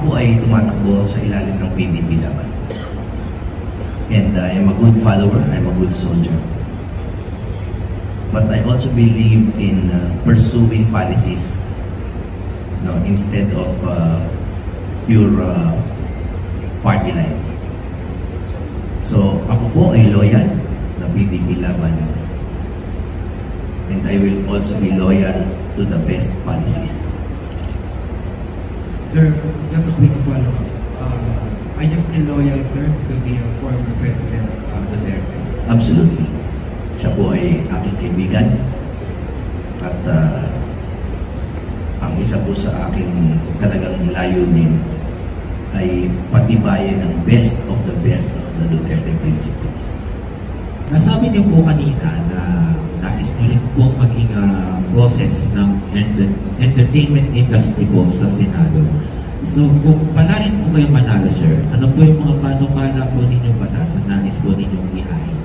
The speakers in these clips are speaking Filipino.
po ay tumatakbo sa ilalim ng PDP laban. And I am a good follower, I'm a good soldier. But I also believe in pursuing policies, instead of pure party lines. So ako po ay loyal na PDP laban. And I will also be loyal to the best policies. Sir, just a quick follow-up. Are you still loyal, sir, to the former President Duterte? Absolutely. Siya po ay aking kaibigan. At ang isa po sa aking talagang layunin ay patibayan ang best of the Duterte principles. Nasabi niyo po kanina na nais mo rin po maging boses ng entertainment industry po sa Senado. So, kung palarin po kayo manalo, sir, ano po yung mga panukala po ninyong batas na nais po ninyong ihain?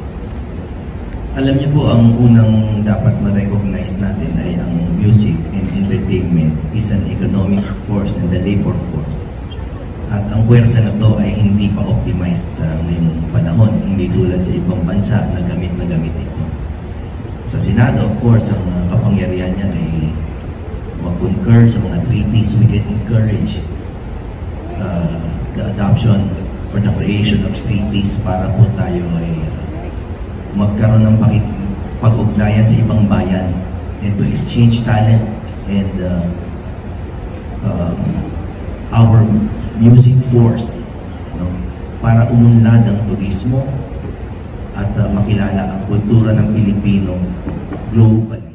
Alam niyo po, ang unang dapat ma-recognize natin ay ang music and entertainment is an economic force and the labor force. At ang puwersa na to ay hindi pa optimized sa ngayong panahon, hindi tulad sa ibang bansa na gamit ito. Sa Senado, of course, ang kapangyarihan niya ay mag-concur sa mga treaties. We can encourage the adoption or the creation of treaties para po tayo ay magkaroon ng pag-ugnayan sa ibang bayan and to exchange talent and our music force, para umunlad ang turismo at makilala ang kultura ng Pilipino globally.